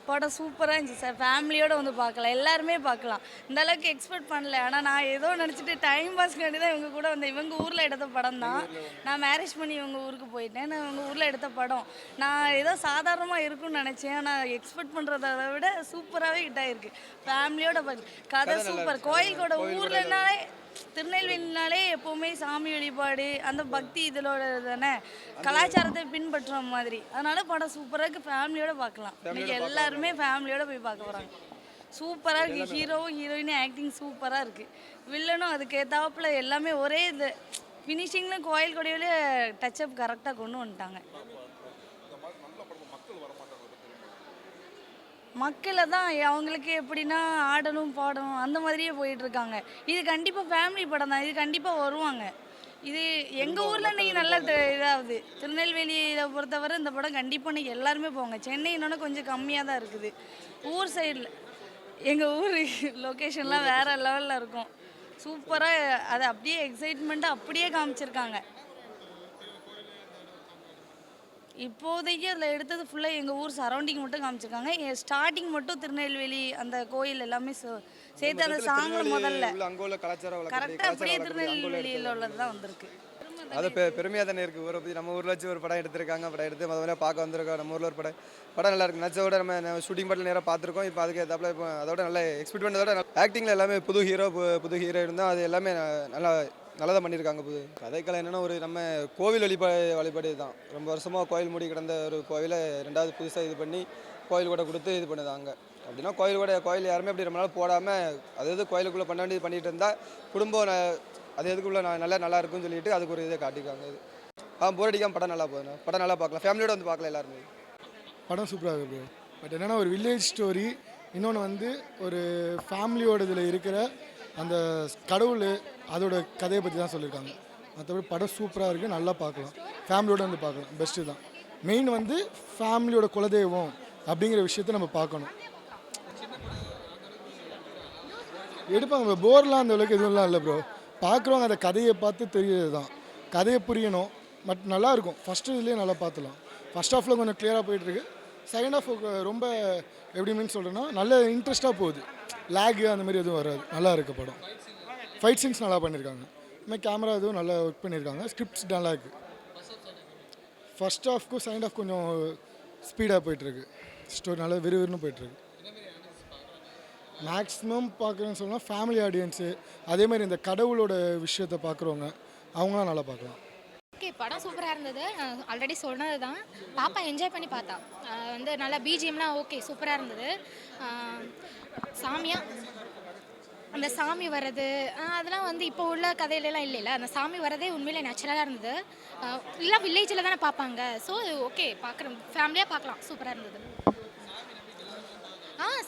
படம் சூப்பராக இருந்துச்சு சார். ஃபேமிலியோடு வந்து பார்க்கலாம், எல்லாருமே பார்க்கலாம். இந்த அளவுக்கு எக்ஸ்பெக்ட் பண்ணல. ஆனால் நான் ஏதோ நினச்சிட்டு டைம் பாஸ்க்காண்டி தான் இவங்க கூட வந்தேன். இவங்க ஊரில் எடுத்த படம் தான். நான் மேரேஜ் பண்ணி இவங்க ஊருக்கு போயிட்டேன். நான் இவங்க ஊரில் எடுத்த படம். நான் ஏதோ சாதாரணமாக இருக்கும்னு நினச்சேன். ஆனால் எக்ஸ்பெக்ட் பண்ணுறத விட சூப்பராகவே ஹிட் ஆகிருக்கு. ஃபேமிலியோட கதை சூப்பர். கோயில்கோட ஊர்லனாலே திருநெல்வேலினாலே எப்போவுமே சாமி வழிபாடு அந்த பக்தி இதோட தானே கலாச்சாரத்தை பின்பற்றுற மாதிரி. அதனால படம் சூப்பராக இருக்குது. ஃபேமிலியோட பார்க்கலாம். இன்னைக்கு எல்லாருமே ஃபேமிலியோட போய் பார்க்க போகிறாங்க. சூப்பராக இருக்குது. ஹீரோவும் ஹீரோயினும் ஆக்டிங் சூப்பராக இருக்குது. வில்லனும் அதுக்கேற்றாப்புல எல்லாமே ஒரே இது ஃபினிஷிங்கில் கோயில் கொடையிலே டச்சப் கரெக்டாக கொண்டு வந்துட்டாங்க. மக்களை தான் அவங்களுக்கு எப்படின்னா ஆடணும் பாடணும் அந்த மாதிரியே போயிட்டுருக்காங்க. இது கண்டிப்பாக ஃபேமிலி படம் தான். இது கண்டிப்பாக வருவாங்க. இது எங்கள் ஊரில் இன்றைக்கி நல்ல இதாகுது. திருநெல்வேலியில் பொறுத்தவரை இந்த படம் கண்டிப்பாக இன்றைக்கி எல்லாருமே போவாங்க. சென்னையினோட கொஞ்சம் கம்மியாக தான் இருக்குது. ஊர் சைடில் எங்கள் ஊர் லொக்கேஷன்லாம் வேறு லெவலில் இருக்கும். சூப்பராக அதை அப்படியே எக்ஸைட்மெண்ட்டாக அப்படியே காமிச்சிருக்காங்க. இப்போதைக்கு அதில் எடுத்தது ஃபுல்லாக எங்கள் ஊர் சரௌண்டிங் மட்டும் காமிச்சிருக்காங்க. ஸ்டார்டிங் மட்டும் திருநெல்வேலி அந்த கோயில் எல்லாமே சேர்த்து அந்த சாங்கில் முதல்ல கரெக்டாக அப்படியே திருநெல்வேலியில் உள்ளது தான் வந்திருக்கு. அது பெருமையாக தானே இருக்குது. ஊரை பற்றி நம்ம ஊரில் வச்சு ஒரு படம் எடுத்திருக்காங்க. படம் எடுத்து முதல்ல பார்க்க வந்திருக்கோம். நம்ம ஊரில் ஒரு படம் நல்லா இருக்குது. நச்சோட நம்ம ஷூட்டிங் படத்தில் நேராக பார்த்துருக்கோம். இப்போ அதுக்கு ஏற்றாப்புல இப்போ அதோட நல்ல எக்ஸ்பெக்ட் பண்ணதோட ஆக்டிங்கில் எல்லாமே புது ஹீரோ இருந்தால் அது எல்லாமே நல்லா தான் பண்ணியிருக்காங்க. புது கதைக்களை என்னென்னா ஒரு நம்ம கோவில் வழிபாடு தான். ரொம்ப வருஷமாக கோயில் மூடி கிடந்த ஒரு கோவிலை ரெண்டாவது புதுசாக இது பண்ணி கோயில் கூட கொடுத்து இது பண்ணுதாங்க. அப்படின்னா கோயில் யாருமே அப்படி ரொம்ப நாள் போடாமல் அதாவது கோயிலுக்குள்ளே பண்ண வேண்டியது பண்ணிகிட்டு இருந்தால் குடும்பம் அது எதுக்குள்ளே நல்லா இருக்குன்னு சொல்லிட்டு அதுக்கு ஒரு இதை காட்டிக்காங்க. இது போர் அடிக்காமல் படம் நல்லா போகுது. படம் நல்லா பார்க்கலாம். ஃபேமிலியோட வந்து பார்க்கலாம் எல்லாருமே. படம் சூப்பராக இருக்குது. பட் என்னென்னா ஒரு வில்லேஜ் ஸ்டோரி. இன்னொன்று வந்து ஒரு ஃபேமிலியோட இதில் இருக்கிற அந்த கடவுள் அதோட கதையை பற்றி தான் சொல்லியிருக்காங்க. மற்றபடி படம் சூப்பராக இருக்குது. நல்லா பார்க்கலாம். ஃபேமிலியோடு வந்து பார்க்கலாம். பெஸ்ட்டு தான். மெயின் வந்து ஃபேமிலியோட குலதெய்வம் அப்படிங்கிற விஷயத்த நம்ம பார்க்கணும். எடுப்பாங்க போர்லாம் அந்த அளவுக்கு எதுவும்லாம் இல்லை ப்ரோ. பார்க்குறவங்க அந்த கதையை பார்த்து தெரியுது தான். கதையை புரியணும். பட் நல்லாயிருக்கும். ஃபஸ்ட்டு இதுலேயே நல்லா பார்த்துலாம். ஃபஸ்ட் ஹாஃபில் கொஞ்சம் கிளியராக போயிட்டுருக்கு. செகண்ட் ஹாஃப் ரொம்ப எப்படி மீன் சொல்கிறேன்னா நல்ல இன்ட்ரெஸ்ட்டாக போகுது. லேகு அந்த மாதிரி எதுவும் வராது. நல்லா இருக்குது படம். ஃபைட் சீன்ஸ் நல்லா பண்ணியிருக்காங்க. இதுமாதிரி கேமரா எதுவும் நல்லா ஒர்க் பண்ணியிருக்காங்க. ஸ்கிரிப்ட்ஸ் நல்லா இருக்குது. ஃபஸ்ட் ஹாஃப்க்கும் செகண்ட் ஹாஃப் கொஞ்சம் ஸ்பீடாக போயிட்டுருக்கு. ஸ்டோரி நல்லா விறுவிறுன்னு போயிட்டுருக்கு. மேக்ஸிமம் பார்க்குறேன்னு சொன்னால் ஃபேமிலி ஆடியன்ஸு அதேமாதிரி இந்த கடவுளோட விஷயத்தை பார்க்குறவங்க அவங்களாம் நல்லா பார்க்கலாம். ஓகே, படம் சூப்பராக இருந்தது. ஆல்ரெடி சொன்னது தான். பாப்பா என்ஜாய் பண்ணி பார்த்தா. வந்து நல்லா பிஜிஎம்லாம் ஓகே சூப்பராக இருந்தது. அந்த சாமி வர்றது அதெல்லாம் வந்து இப்போ உள்ள கதையிலலாம் இல்லைல்ல. அந்த சாமி வரதே உண்மையிலே நேச்சுரலாக இருந்தது. இல்லை வில்லேஜில் தானே பார்ப்பாங்க. ஸோ ஓகே பார்க்குறோம், ஃபேமிலியாக பார்க்கலாம். சூப்பராக இருந்தது.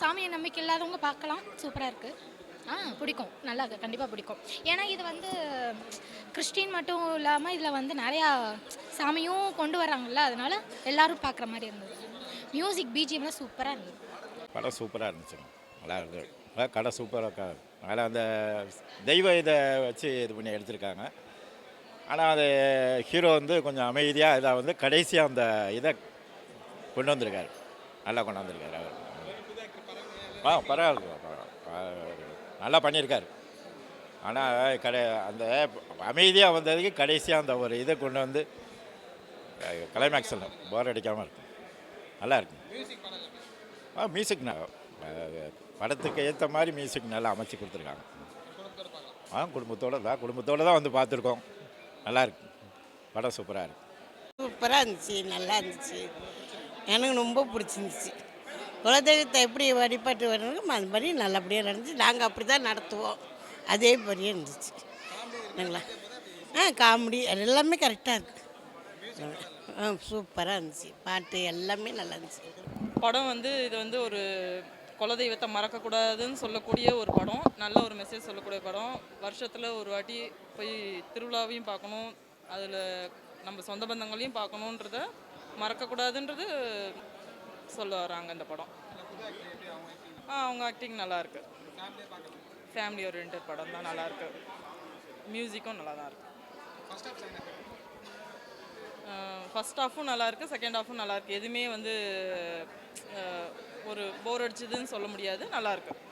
சாமியை நம்பிக்கை இல்லாதவங்க பார்க்கலாம். சூப்பராக இருக்குது. பிடிக்கும். நல்லா இருக்குது. கண்டிப்பாக பிடிக்கும். ஏன்னா இது வந்து கிறிஸ்டின் மட்டும் இல்லாமல் இதில் வந்து நிறையா சாமியும் கொண்டு வராங்கல்ல. அதனால் எல்லோரும் பார்க்குற மாதிரி இருந்தது. மியூசிக் பிஜிஎம்லாம் சூப்பராக இருந்தது. படம் சூப்பராக இருந்துச்சு. நல்லா இருந்தது. கடை சூப்பராக அதில் அந்த தெய்வ இதை வச்சு இது பண்ணி எடுத்திருக்காங்க. ஆனால் அது ஹீரோ வந்து கொஞ்சம் அமைதியாக இதை வந்து கடைசியாக அந்த இதை கொண்டு வந்திருக்காரு. நல்லா கொண்டு வந்திருக்காரு அவர். பரவாயில்ல, நல்லா பண்ணியிருக்காரு. ஆனால் அந்த அமைதியாக வந்ததுக்கு கடைசியாக அந்த ஒரு இதை கொண்டு வந்து கிளைமேக்ஸில் போர் அடிக்காமல் இருக்கும். நல்லா இருக்கும். மியூசிக் படத்துக்கு ஏற்ற மாதிரி மியூசிக் நல்லா அமைச்சு கொடுத்துருக்காங்க. குடும்பத்தோடு தான் வந்து பார்த்துருக்கோம். நல்லா இருக்கு. படம் சூப்பராக இருக்குது. சூப்பராக இருந்துச்சு. நல்லா இருந்துச்சு. எனக்கு ரொம்ப பிடிச்சிருந்துச்சு. குலதெய்வத்தை எப்படி வழிபாட்டு வரணும் அது மாதிரி நல்லபடியாக நடந்துச்சு. நாங்கள் அப்படி தான் நடத்துவோம். அதே மாதிரியே இருந்துச்சு. இல்லைங்களா? காமெடி எல்லாமே கரெக்டாக இருக்குது. சூப்பராக இருந்துச்சு. பாட்டு எல்லாமே நல்லா இருந்துச்சு. படம் வந்து இது வந்து ஒரு குலதெய்வத்தை மறக்கக்கூடாதுன்னு சொல்லக்கூடிய ஒரு படம். நல்ல ஒரு மெசேஜ் சொல்லக்கூடிய படம். வருஷத்தில் ஒரு வாட்டி போய் திருவிழாவையும் பார்க்கணும், அதில் நம்ம சொந்த பந்தங்களையும் பார்க்கணுன்றத மறக்கக்கூடாதுன்றது சொல்ல வராங்க இந்த படம். அவங்க ஆக்டிங் நல்லாயிருக்கு. ஃபேமிலி ஓரியன்டட் படம் தான். நல்லாயிருக்கு. மியூசிக்கும் நல்லா தான் இருக்குது. ஃபஸ்ட் ஹாஃபும் நல்லாயிருக்கு, செகண்ட் ஹாஃபும் நல்லாயிருக்கு. எதுவுமே வந்து ஒரு போர் அடிச்சதுன்னு சொல்ல முடியாது, நல்லா இருக்கு.